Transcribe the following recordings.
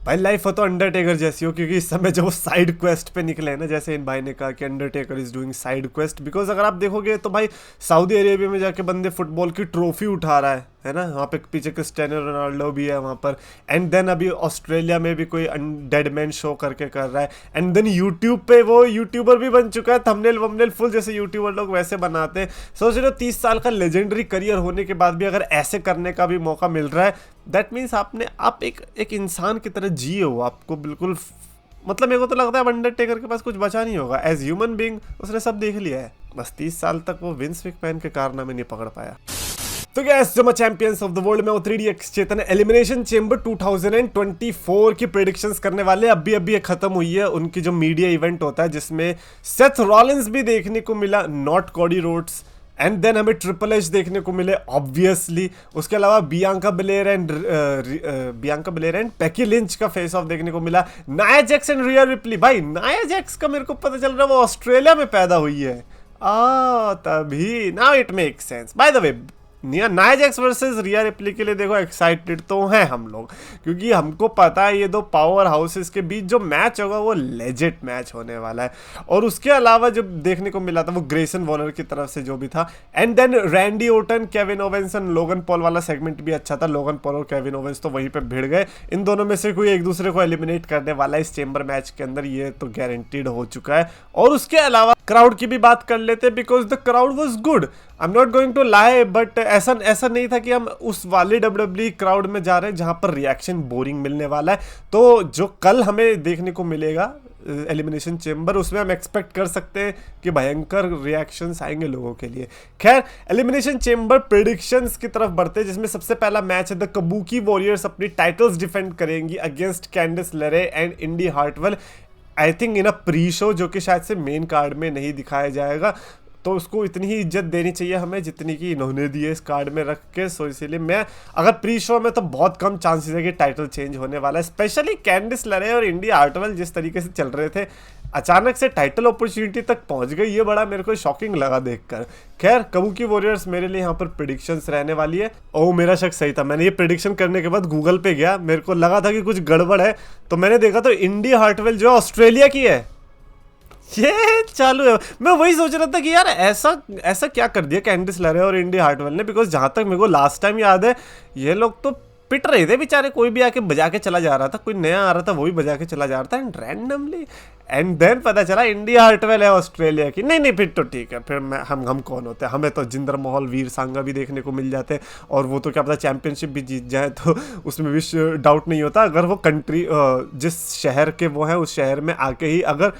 भाई लाइफ हो तो अंडरटेकर जैसी हो, क्योंकि इस समय जो वो साइड क्वेस्ट पे निकले हैं ना, जैसे इन भाई ने कहा कि Undertaker is doing side quest, because अगर आप देखोगे तो भाई सऊदी अरेबिया में जाके बंदे फुटबॉल की ट्रॉफी उठा रहा है ना, वहाँ पे पीछे क्रिस्टियानो रोनाल्डो भी है वहाँ पर। एंड देन अभी ऑस्ट्रेलिया में भी कोई डेड मैन शो करके कर रहा है। एंड देन यूट्यूब पे वो यूट्यूबर भी बन चुका है, थंबनेल वंबनेल फुल जैसे यूट्यूबर लोग वैसे बनाते हैं। सोच रहे हो 30 साल का लेजेंडरी करियर होने के बाद भी अगर ऐसे करने का भी मौका मिल रहा है, दैट मीन्स आप एक इंसान की तरह जिए हो। आपको बिल्कुल मतलब मेरे को तो लगता है अंडरटेकर के पास कुछ बचा नहीं होगा एज ह्यूमन बीइंग, उसने सब देख लिया है। बस 30 साल तक वो विंस मैकमैन के कारनामे नहीं पकड़ पाया। तो गैस जो मैं चैंपियंस ऑफ द वर्ल्ड में 3DX चेतन एलिमिनेशन चेंबर 2024 की प्रेडिक्शंस करने वाले अभी खत्म हुई है। उनकी जो मीडिया इवेंट होता है जिसमें सेथ रॉलिंस भी देखने को मिला, not Cody Rhodes. And then हमें ट्रिपल एच देखने को मिले ऑब्वियसली। उसके अलावा Bianca Belair and Becky Lynch का फेस ऑफ देखने को मिला। Nia Jax and Riya replay. भाई नाया जैक्स का मेरे को पता चल रहा है वो ऑस्ट्रेलिया में पैदा हुई है। तभी now it make sense. By the way Nia Jax versus Rhea replay के लिए देखो एक्साइटेड तो हैं हम लोग, क्योंकि हमको पता है ये दो पावर हाउसेस के बीच जो मैच होगा वो लेजिट मैच होने वाला है। और उसके अलावा जो देखने को मिला था वो ग्रेसन वॉलर की तरफ से जो भी था। And then Randy Orton, Kevin Owens, Logan Paul वाला सेगमेंट भी अच्छा था। लोगन पॉल और केविन ओवेंस तो वहीं पे भिड़ गए। इन दोनों में से कोई एक दूसरे को एलिमिनेट करने वाला है इस चेंबर मैच के अंदर, ये तो गारंटीड हो चुका है। और उसके अलावा क्राउड की भी बात कर लेते हैं, because the crowd was good. I am not going to lie, but ऐसा नहीं था कि हम उस वाले WWE क्राउड में जा रहे हैं जहां पर रिएक्शन बोरिंग मिलने वाला है। तो जो कल हमें देखने को मिलेगा एलिमिनेशन चेंबर, उसमें हम एक्सपेक्ट कर सकते हैं कि भयंकर रिएक्शंस आएंगे लोगों के लिए। खैर एलिमिनेशन चेंबर प्रेडिक्शंस की तरफ बढ़ते हैं, जिसमें सबसे पहला मैच है द कबूकी वॉरियर्स अपनी टाइटल्स डिफेंड करेंगी against Candice LeRae and Indi Hartwell. I think in a pre show, जो कि शायद से मेन कार्ड में नहीं दिखाया जाएगा। तो उसको इतनी ही इज्जत देनी चाहिए हमें जितनी कि इन्होंने दी है इस कार्ड में रख के। सो इसीलिए मैं अगर प्री शो में तो बहुत कम चांसेस है कि टाइटल चेंज होने वाला है। स्पेशली कैंडिस लेरे और इंडी हार्टवेल जिस तरीके से चल रहे थे, अचानक से टाइटल अपॉर्चुनिटी तक पहुंच गई, ये बड़ा मेरे को शॉकिंग लगा देखकर। खैर कबूकी वॉरियर्स मेरे लिए यहाँ पर प्रेडिक्शंस रहने वाली है। ओह मेरा शक सही था, मैंने ये प्रेडिक्शन करने के बाद गूगल पे गया, मेरे को लगा था कि कुछ गड़बड़ है, तो मैंने देखा तो इंडी हार्टवेल जो है ऑस्ट्रेलिया की है। ये चालू है। मैं वही सोच रहा था कि यार ऐसा क्या कर दिया कैंडिस लेरे और इंडी हार्टवेल ने, बिकॉज जहां तक मेरे को लास्ट टाइम याद है ये लोग तो पिट रहे थे बेचारे, कोई भी आके बजा के चला जा रहा था, कोई नया आ रहा था वो भी बजा के चला जा रहा था एंड रैंडमली। एंड देन पता चला इंडी हार्टवेल है ऑस्ट्रेलिया की। नहीं फिर तो ठीक है, फिर हम कौन होते हैं, हमें तो जिंदर महल, वीर सांगा भी देखने को मिल जाते हैं, और वो तो क्या पता चैंपियनशिप भी जीत जाए, तो उसमें भी डाउट नहीं होता अगर वो कंट्री जिस शहर के वो है उस शहर में आके ही अगर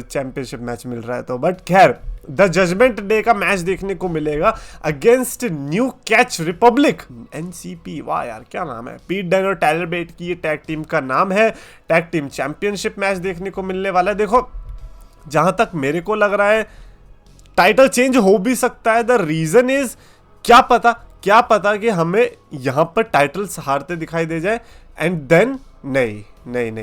चैंपियनशिप मैच मिल रहा है तो। बट खैर द जजमेंट डे का मैच देखने को मिलेगा against new catch Republic, NCP। वाह यार क्या नाम है, पीट डन और टायलर बेट की ये टैग टीम का नाम है। टैग टीम चैंपियनशिप मैच देखने को मिलने वाला है। देखो जहां तक मेरे को लग रहा है टाइटल चेंज हो भी सकता है। द रीजन इज क्या पता कि हमें यहां पर टाइटल्स हारते दिखाई दे जाए एंड देन नहीं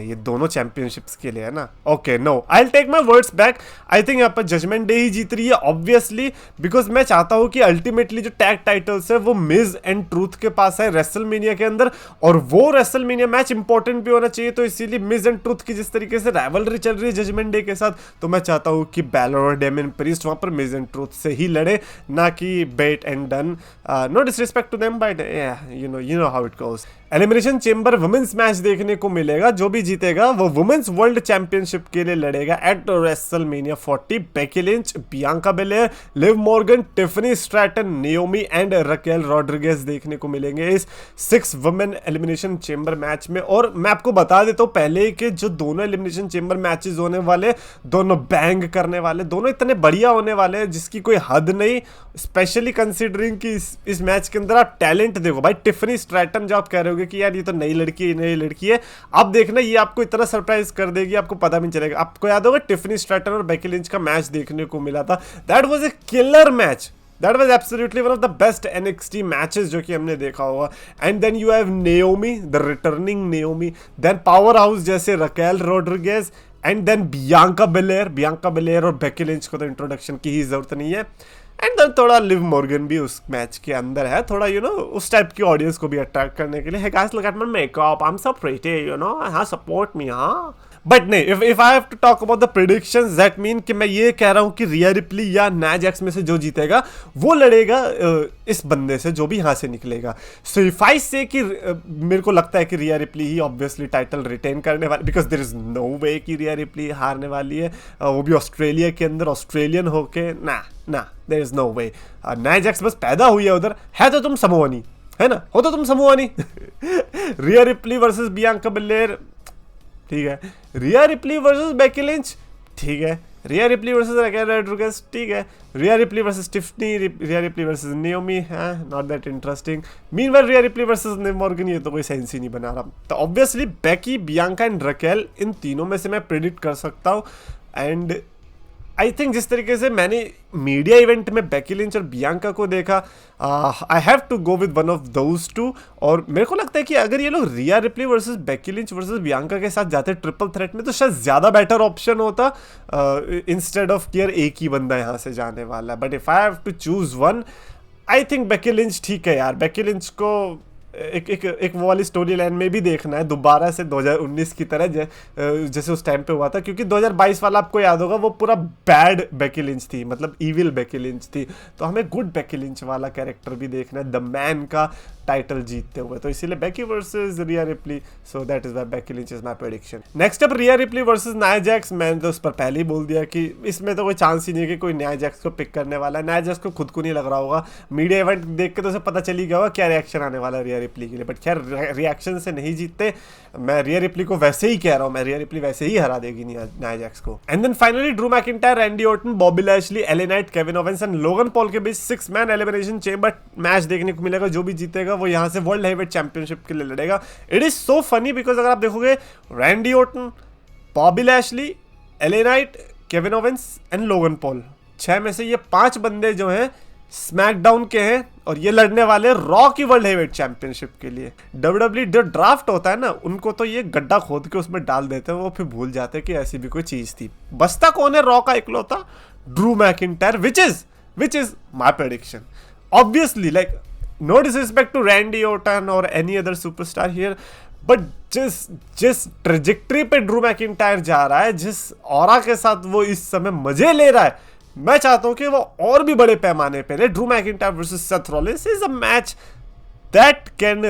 ये दोनों चैंपियनशिप्स के लिए है ना। Okay no, I will take my words back. I think यहाँ पर जजमेंट डे ही जीत रही है ऑब्वियसली, बिकॉज मैं चाहता हूँ कि अल्टीमेटली जो टैग टाइटल्स है वो मिज एंड ट्रूथ के पास है रेसलमेनिया के अंदर, और वो रेसलमेनिया मैच इंपॉर्टेंट भी होना चाहिए। तो इसीलिए मिज एंड ट्रूथ की जिस तरीके से राइवलरी चल रही है जजमेंट डे के साथ, तो मैं चाहता हूँ कि बैलर और डेमियन प्रीस्ट वहां पर मिज एंड ट्रूथ से ही लड़े, ना कि bet and done. No disrespect to them but you know how it goes. Elimination chamber women's match देखने को मिलेगा, जो भी जीतेगा वो वुमेन्स वर्ल्ड चैंपियनशिप के लिए लड़ेगा eight WrestleMania 40। Becky Lynch, Bianca Belair, Liv Morgan, Tiffany Stratton, Naomi and Raquel Rodriguez देखने को मिलेंगे इस 6 वुमेन एलिमिनेशन चेंबर मैच में। और मैं आपको बता देता हूँ पहले कि जो दोनों एलिमिनेशन चेंबर मैचेस होने वाले, दोनों बैंग करने वाले, दोनों इतने बढ़िया होने वाले हैं जिसकी कोई हद नहीं। स्पेशली कंसिडरिंग कि इस मैच के अंदर आप टैलेंट देखो भाई। टिफनी स्ट्रैटन जो आप कह रहे हो कि यार ये तो नई लड़की है, आप देखना ये आपको इतना सरप्राइज कर देगी, आपको पता भी नहीं चलेगा। आपको याद होगा टिफनी स्ट्रैटन और बेकी लिंच का मैच देखने को मिला था, that was a killer match. That was absolutely one of the best NXT matches जो कि हमने देखा होगा। And then you have Naomi, the returning Naomi, then powerhouse जैसे Raquel Rodriguez, and then Bianca Belair और बेकी लिंच को तो introduction की ही जरूरत नहीं है। एंड देन थोड़ा लिव मॉर्गन भी उस मैच के अंदर है, थोड़ा उस टाइप की ऑडियंस को भी अट्रैक्ट करने के लिए। Hey guys, look at my makeup, I am so pretty, हाँ सपोर्ट मी, हाँ। बट नहीं, if I have to talk about the predictions, that mean कि मैं ये कह रहा हूँ कि रिया रिप्ली या नाया जैक्स में से जो जीतेगा वो लड़ेगा इस बंदे से जो भी यहाँ से निकलेगा। सो इफ आई से कि मेरे को लगता है कि रिया रिप्ली ही ऑब्वियसली टाइटल रिटेन करने वाली, बिकॉज देयर इज नो वे कि रिया रिप्ली हारने वाली है, वो भी ऑस्ट्रेलिया के अंदर, ऑस्ट्रेलियन होके, ना there is no way. Nia Jax बस पैदा हुई है उधर, है तो तुम समोआनी, है ना, हो तो तुम समोआनी। Rhea Ripley versus Bianca Belair, ठीक है। Rhea Ripley versus Becky Lynch, ठीक है। Rhea Ripley versus Raquel Rodriguez, ठीक है। Rhea Ripley versus Tiffany, Rhea Ripley versus Naomi, है not that interesting. Meanwhile Rhea Ripley versus Liv Morgan, ये तो कोई सेंस ही नहीं बना रहा। तो obviously Becky, Bianca and Raquel, इन तीनों में से मैं प्रेडिक्ट कर सकता हूँ। एंड आई थिंक जिस तरीके से मैंने मीडिया इवेंट में बेकी लिंच और बियांका को देखा, I have to go with one of those two. और मेरे को लगता है कि अगर ये लोग Rhea Ripley versus Becky Lynch versus Bianca के साथ जाते ट्रिपल थ्रेट में, तो शायद ज़्यादा बेटर ऑप्शन होता इंस्टेड ऑफ कि यार एक ही बंदा यहाँ से जाने वाला है। But if I have to choose one, I think Becky Lynch ठीक है यार। बेकी लिंच को एक वो वाली स्टोरी लाइन में भी देखना है दोबारा से 2019 की तरह, जैसे उस टाइम पे हुआ था, क्योंकि 2022 वाला आपको याद होगा वो पूरा बैड बेकी लिंच थी, मतलब इविल बेकी लिंच थी। तो हमें गुड बेकी लिंच वाला कैरेक्टर भी देखना है, द मैन का टाइटल जीतते हुए। तो इसीलिए Becky versus Rhea Ripley, so that is why Becky Lynch is my prediction. Next up Rhea Ripley versus Nia Jax. मैंने तो उस पर पहले ही बोल दिया कि इसमें तो कोई चांस ही नहीं है कि कोई नाया जैक्स को पिक करने वाला है। नाया जैक्स को खुद को नहीं लग रहा होगा, मीडिया इवेंट देख के तो उसे पता चल ही गया होगा क्या रिएक्शन आने वाला है रिया रिप्ली के लिए। बट खैर, रिएक्शन से नहीं जीतते, मैं रिया रिप्ली को वैसे ही कह रहा हूँ, मैं रिया रिप्ली वैसे ही हरा देगी नाया जैक्स को। And then finally Drew McIntyre, Randy Orton, Bobby Lashley, LA Knight, Kevin Owens and Logan Paul के बीच 6 मैन एलिमिनेशन चेंबर मैच देखने को मिलेगा। जो भी जीतेगा वो यहाँ से वर्ल्ड हेवीवेट चैंपियनशिप के लिए लड़ेगा। It is so funny because अगर आप देखोगे, Randy Orton, Bobby Lashley, LA Knight, Kevin Owens and Logan Paul, 6 में से ये 5 बंदे जो हैं स्मैकडाउन के हैं, और ये लड़ने वाले रॉ की वर्ल्ड हेवीवेट चैंपियनशिप के लिए। डब्ल्यूडब्ल्यू जो ड्राफ्ट होता है ना, उनको तो ये गड्ढा खोद के उसमें डाल देते हैं, वो फिर भूल जाते हैं कि ऐसी भी कोई चीज थी। बचता कौन है रॉ का इकलौता? Drew McIntyre, which is my prediction. Obviously, like, no disrespect to Randy Orton और any other superstar here, but जिस ट्रेजेक्टरी पे ड्रू मैकिंटायर जा रहा है, जिस ऑरा के साथ वो इस समय मजे ले रहा है, मैं चाहता हूं कि वो और भी बड़े पैमाने पे ले। Drew McIntyre versus Seth Rollins is a match that can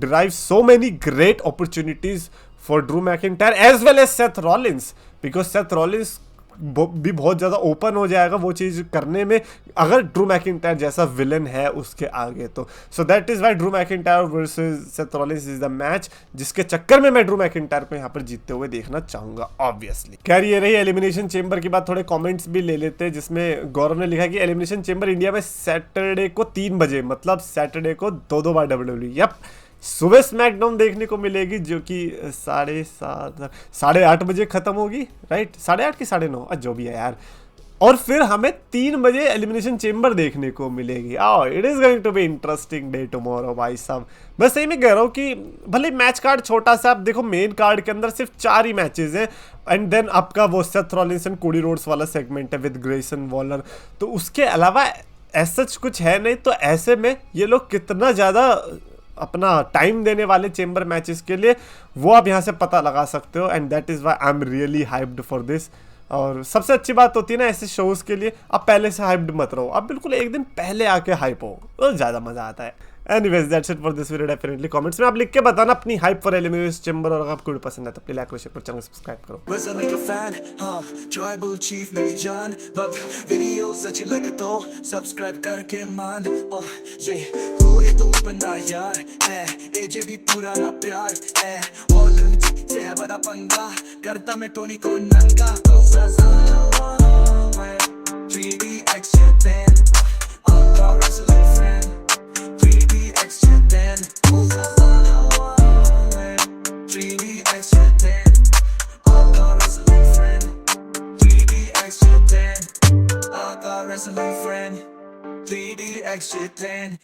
derive so many great opportunities for Drew McIntyre as well as Seth Rollins, because Seth Rollins भी बहुत ज़्यादा ओपन हो जाएगा वो चीज़ करने में, अगर ड्रू मैकिंटायर जैसा विलन है उसके आगे तो। So that is why Drew McIntyre versus Seth Rollins is the match, जिसके चक्कर में मैं ड्रू मैकिंटायर को यहाँ पर जीतते हुए देखना चाहूँगा ऑब्वियसली। खैर, ये रही एलिमिनेशन चेंबर की बात। थोड़े कॉमेंट्स भी ले लेते हैं, जिसमें गौरव ने लिखा कि एलिमिनेशन चेंबर इंडिया में सैटरडे को 3 बजे, मतलब सैटरडे को 2 बार WWE, यप, सुबह स्मैकडाउन देखने को मिलेगी, जो कि 8:30 बजे खत्म होगी, राइट, 8:30 की 9:30, जो भी है यार। और फिर हमें 3 बजे एलिमिनेशन चेंबर देखने को मिलेगी। It is going to be interesting day tomorrow भाई साहब। मैं सही में कह रहा हूँ कि भले मैच कार्ड छोटा सा, आप देखो मेन कार्ड के अंदर सिर्फ 4 ही मैचेस हैं, एंड देन आपका वो Seth Rollins and Cody Rhodes वाला सेगमेंट है विद ग्रेसन वॉलर, तो उसके अलावा ऐसा कुछ है नहीं। तो ऐसे में ये लोग कितना ज़्यादा अपना टाइम देने वाले चेंबर मैचेस के लिए, वो आप यहाँ से पता लगा सकते हो। And that is why I am really hyped for this. और सबसे अच्छी बात होती है ना ऐसे शोज़ के लिए, आप पहले से हाइप्ड मत रहो, आप बिल्कुल एक दिन पहले आके हाइप हो, तो ज़्यादा मज़ा आता है। Anyways, that's it for this video. Definitely comments में आप लिख के बताना अपनी हाइप फॉर एलिमिनेशन चेंबर, और अगर आपको वीडियो पसंद है तो प्लीज लाइक करो, शेयर करो, चैनल सब्सक्राइब करो। बड़ा पंगा करता मैं टोनी को नंगा, wrestling friend, 3D extra 10.